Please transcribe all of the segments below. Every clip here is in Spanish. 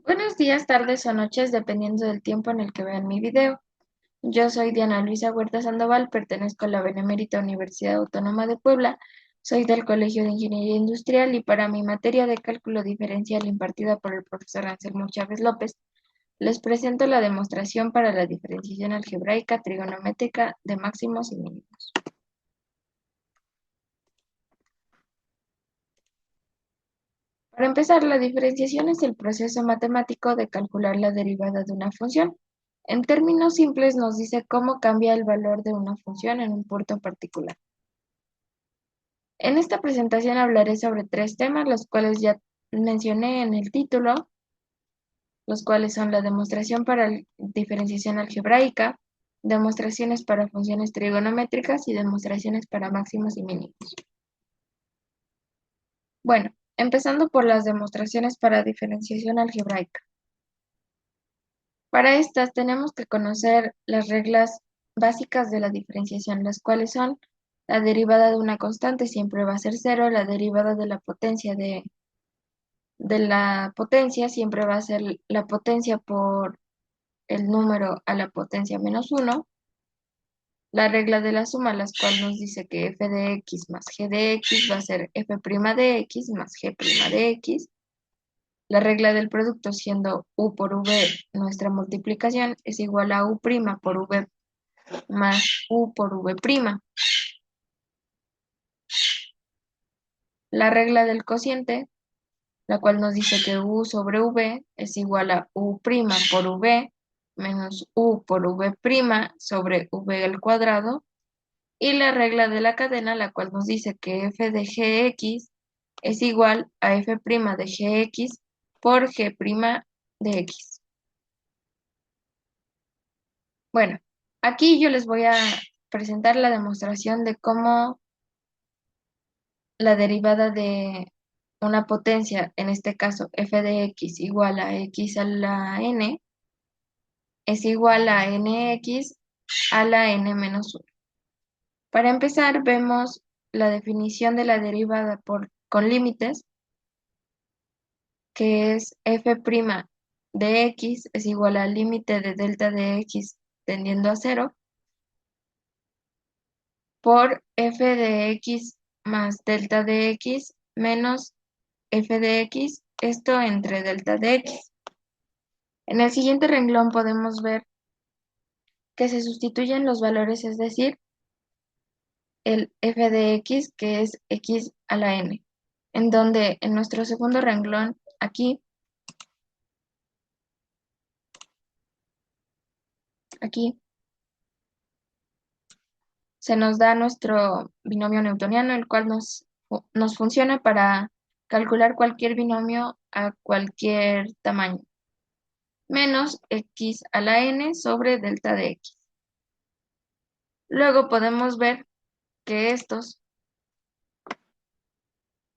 Buenos días, tardes o noches, dependiendo del tiempo en el que vean mi video. Yo soy Diana Luisa Huerta Sandoval, pertenezco a la Benemérita Universidad Autónoma de Puebla, soy del Colegio de Ingeniería Industrial y para mi materia de cálculo diferencial impartida por el profesor Anselmo Chávez López, les presento la demostración para la diferenciación algebraica trigonométrica de máximos y mínimos. Para empezar, la diferenciación es el proceso matemático de calcular la derivada de una función. En términos simples nos dice cómo cambia el valor de una función en un punto particular. En esta presentación hablaré sobre tres temas, los cuales ya mencioné en el título, los cuales son la demostración para diferenciación algebraica, demostraciones para funciones trigonométricas y demostraciones para máximos y mínimos. Bueno, empezando por las demostraciones para diferenciación algebraica. Para estas tenemos que conocer las reglas básicas de la diferenciación, las cuales son la derivada de una constante siempre va a ser cero, la derivada de la potencia de la potencia siempre va a ser la potencia por el número a la potencia menos uno, la regla de la suma, las cual nos dice que f de x más g de x va a ser f' de x más g' de x, la regla del producto siendo u por v nuestra multiplicación es igual a u' por v más u por v'. La regla del cociente, la cual nos dice que u sobre v es igual a u' por v menos u por v' sobre v al cuadrado. Y la regla de la cadena, la cual nos dice que f de gx es igual a f' de gx por g' de x. Bueno, aquí yo les voy a presentar la demostración de cómo la derivada de una potencia, en este caso f de x igual a x a la n, es igual a nx a la n menos 1. Para empezar, vemos la definición de la derivada con límites, que es f' de x es igual al límite de delta de x tendiendo a cero por f de x más delta de x menos f de x, esto entre delta de x. En el siguiente renglón podemos ver que se sustituyen los valores, es decir, el f de x, que es x a la n, en donde en nuestro segundo renglón, aquí, se nos da nuestro binomio newtoniano, el cual nos funciona para calcular cualquier binomio a cualquier tamaño, menos x a la n sobre delta de x. Luego podemos ver que estos,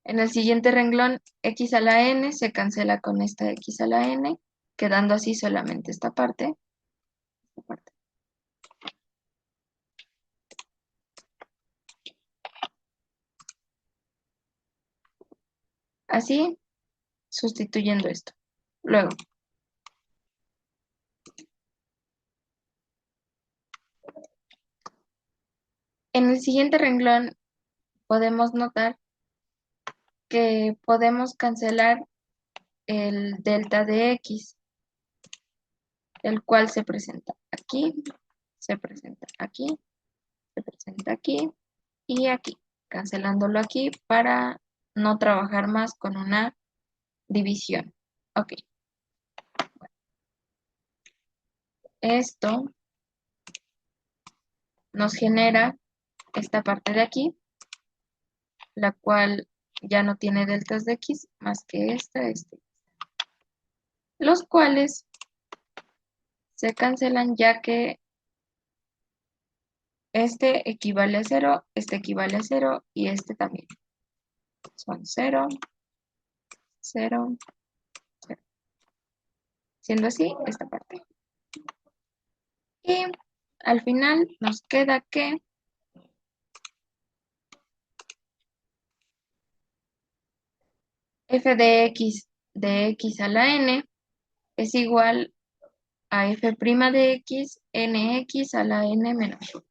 en el siguiente renglón, x a la n se cancela con esta x a la n, quedando así solamente esta parte. Así, sustituyendo esto. Luego, en el siguiente renglón podemos notar que podemos cancelar el delta de x, el cual se presenta aquí, se presenta aquí, se presenta aquí y aquí, cancelándolo aquí para no trabajar más con una división. Ok, esto nos genera esta parte de aquí, la cual ya no tiene deltas de x más que los cuales se cancelan ya que este equivale a cero, este equivale a cero y este también. Son 0, 0, 0. Siendo así, esta parte. Y al final nos queda que f de x a la n es igual a f' de x, nx a la n menos 1.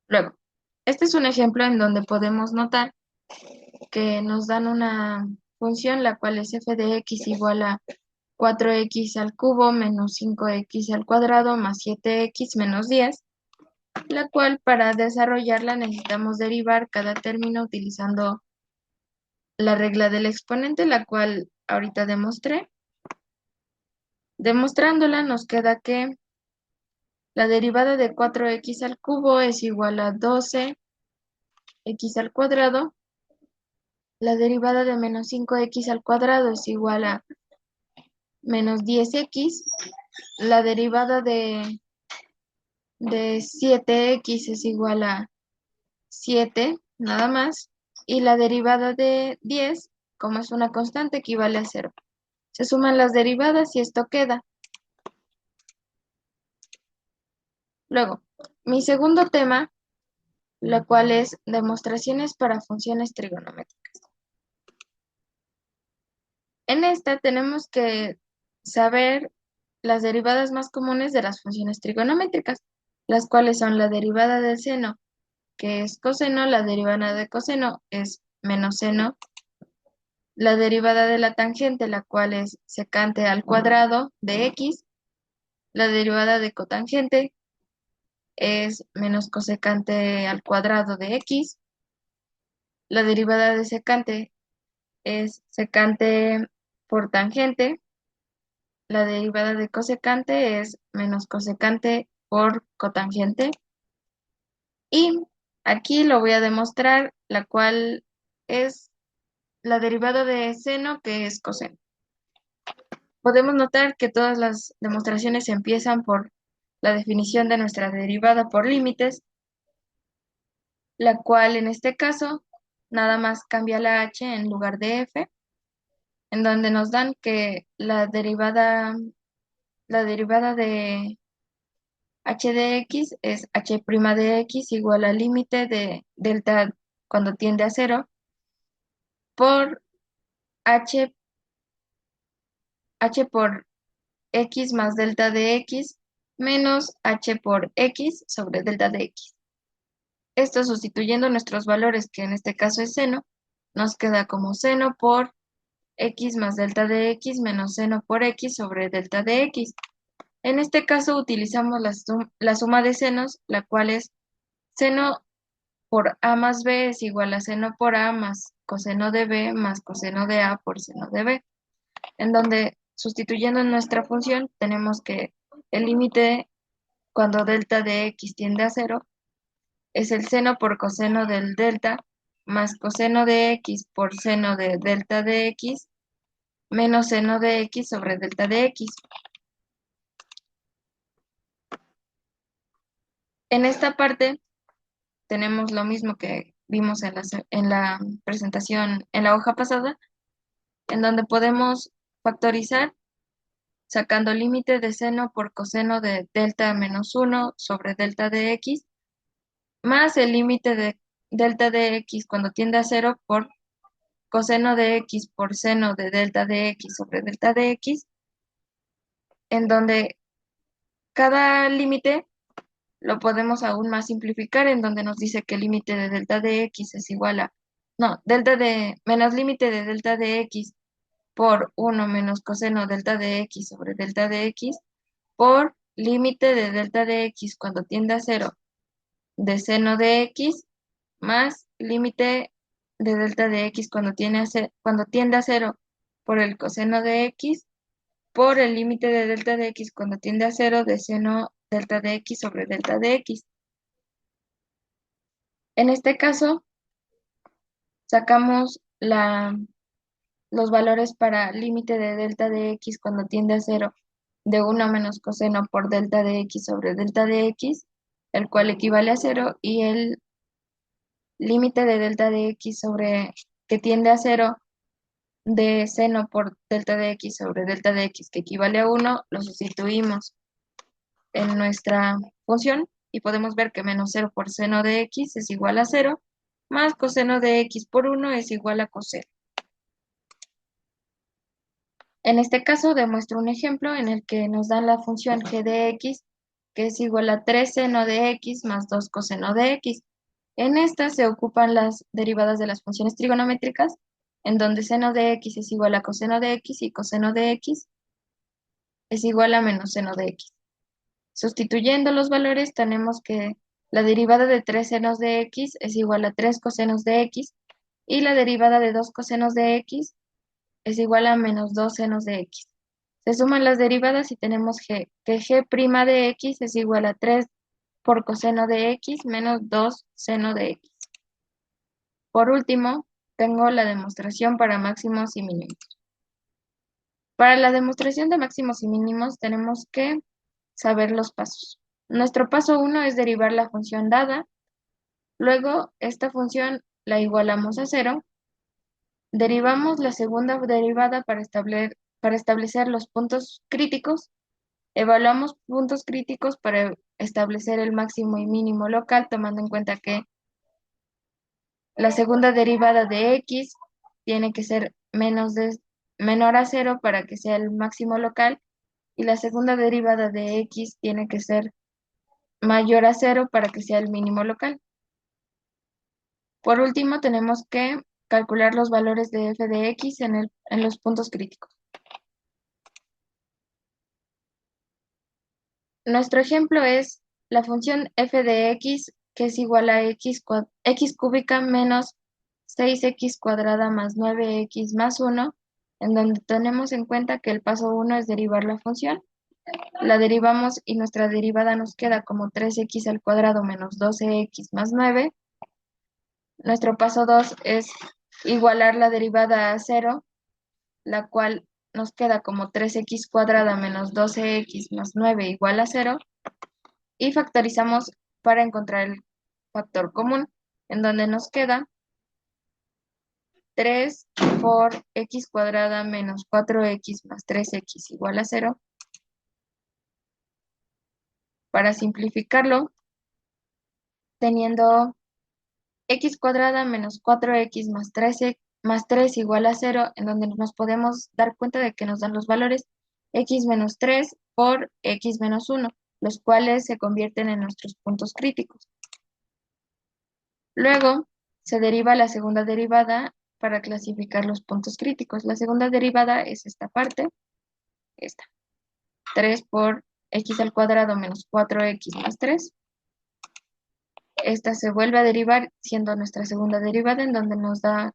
Luego, este es un ejemplo en donde podemos notar que nos dan una función la cual es f de x igual a 4x al cubo menos 5x al cuadrado más 7x menos 10, la cual para desarrollarla necesitamos derivar cada término utilizando la regla del exponente, la cual ahorita demostré. Demostrándola nos queda que la derivada de 4x al cubo es igual a 12x al cuadrado. La derivada de menos 5x al cuadrado es igual a menos 10x. La derivada de 7x es igual a 7, nada más. Y la derivada de 10, como es una constante, equivale a 0. Se suman las derivadas y esto queda. Luego, mi segundo tema, la cual es demostraciones para funciones trigonométricas. En esta tenemos que saber las derivadas más comunes de las funciones trigonométricas, las cuales son la derivada del seno, que es coseno, la derivada de coseno es menos seno, la derivada de la tangente, la cual es secante al cuadrado de x, la derivada de cotangente es menos cosecante al cuadrado de x, la derivada de secante es secante por tangente, la derivada de cosecante es menos cosecante por cotangente. Y aquí lo voy a demostrar, la cual es la derivada de seno, que es coseno. Podemos notar que todas las demostraciones empiezan por la definición de nuestra derivada por límites, la cual en este caso nada más cambia la h en lugar de f, en donde nos dan que la derivada de h de x es h' de x igual al límite de delta cuando tiende a 0 por h por x más delta de x menos h por x sobre delta de x. Esto sustituyendo nuestros valores, que en este caso es seno, nos queda como seno por x más delta de x menos seno por x sobre delta de x. En este caso utilizamos la suma de senos, la cual es seno por a más b es igual a seno por a más coseno de b más coseno de a por seno de b, en donde sustituyendo en nuestra función tenemos que el límite cuando delta de x tiende a 0 es el seno por coseno del delta más coseno de x por seno de delta de x menos seno de x sobre delta de x. En esta parte tenemos lo mismo que vimos en la presentación, en la hoja pasada, en donde podemos factorizar sacando límite de seno por coseno de delta menos 1 sobre delta de x, más el límite de delta de x cuando tiende a 0 por coseno de x por seno de delta de x sobre delta de x, en donde cada límite lo podemos aún más simplificar, en donde nos dice que el límite de delta de x es igual a, no, menos límite de delta de x por 1 menos coseno delta de x sobre delta de x por límite de delta de x cuando tiende a 0 de seno de x más límite de delta de x cuando tiende a 0 por el coseno de x por el límite de delta de x cuando tiende a 0 de seno delta de x sobre delta de x. En este caso, sacamos los valores para límite de delta de x cuando tiende a 0 de 1 menos coseno por delta de x sobre delta de x, el cual equivale a 0, y el límite de delta de x sobre que tiende a 0 de seno por delta de x sobre delta de x, que equivale a 1, lo sustituimos en nuestra función y podemos ver que menos 0 por seno de x es igual a 0, más coseno de x por 1 es igual a coseno. En este caso demuestro un ejemplo en el que nos dan la función g de x, que es igual a 3 seno de x más 2 coseno de x. En esta se ocupan las derivadas de las funciones trigonométricas, en donde seno de x es igual a coseno de x y coseno de x es igual a menos seno de x. Sustituyendo los valores, tenemos que la derivada de 3 senos de x es igual a 3 cosenos de x y la derivada de 2 cosenos de x es igual a menos 2 senos de x. Se suman las derivadas y tenemos que g' de x es igual a 3 por coseno de x menos 2 seno de x. Por último, tengo la demostración para máximos y mínimos. Para la demostración de máximos y mínimos tenemos que saber los pasos. Nuestro paso 1 es derivar la función dada. Luego, esta función la igualamos a 0. Derivamos la segunda derivada para establecer los puntos críticos. Evaluamos puntos críticos para establecer el máximo y mínimo local, tomando en cuenta que la segunda derivada de x tiene que ser menor a 0 para que sea el máximo local y la segunda derivada de x tiene que ser mayor a 0 para que sea el mínimo local. Por último, tenemos que calcular los valores de f de x en los puntos críticos. Nuestro ejemplo es la función f de x, que es igual a x cúbica menos 6x cuadrada más 9x más 1, en donde tenemos en cuenta que el paso 1 es derivar la función. La derivamos y nuestra derivada nos queda como 3x al cuadrado menos 12x más 9. Nuestro paso 2 es igualar la derivada a 0, la cual nos queda como 3x cuadrada menos 12x más 9 igual a 0. Y factorizamos para encontrar el factor común, en donde nos queda 3 por x cuadrada menos 4x más 3x igual a 0. Para simplificarlo, teniendo x cuadrada menos 4x más 3 igual a 0, en donde nos podemos dar cuenta de que nos dan los valores x menos 3 por x menos 1, los cuales se convierten en nuestros puntos críticos. Luego, se deriva la segunda derivada para clasificar los puntos críticos. La segunda derivada es esta parte, esta. 3 por x al cuadrado menos 4x más 3. Esta se vuelve a derivar siendo nuestra segunda derivada, en donde nos da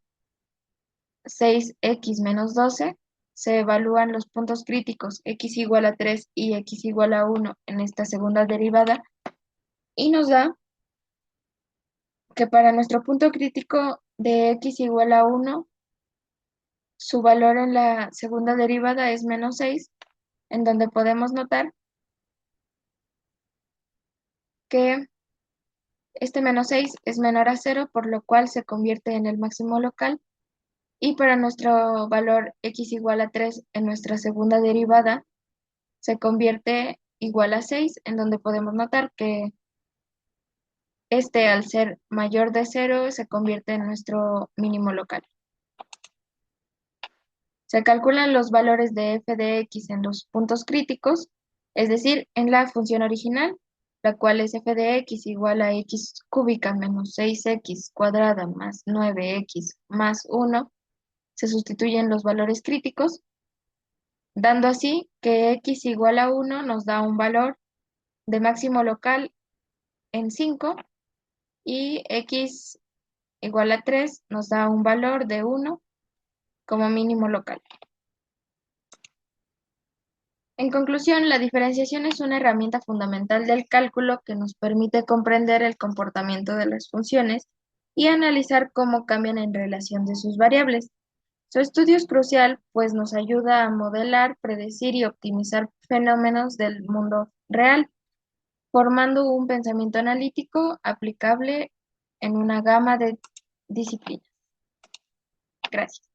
6x menos 12. Se evalúan los puntos críticos x igual a 3 y x igual a 1 en esta segunda derivada y nos da que para nuestro punto crítico de x igual a 1, su valor en la segunda derivada es menos 6, en donde podemos notar que este menos 6 es menor a 0, por lo cual se convierte en el máximo local. Y para nuestro valor x igual a 3 en nuestra segunda derivada, se convierte igual a 6, en donde podemos notar que este, al ser mayor de 0, se convierte en nuestro mínimo local. Se calculan los valores de f de x en los puntos críticos, es decir, en la función original, la cual es f de x igual a x cúbica menos 6x cuadrada más 9x más 1. Se sustituyen los valores críticos, dando así que x igual a 1 nos da un valor de máximo local en 5 y x igual a 3 nos da un valor de 1 como mínimo local. En conclusión, la diferenciación es una herramienta fundamental del cálculo que nos permite comprender el comportamiento de las funciones y analizar cómo cambian en relación de sus variables. Su estudio es crucial, pues nos ayuda a modelar, predecir y optimizar fenómenos del mundo real, formando un pensamiento analítico aplicable en una gama de disciplinas. Gracias.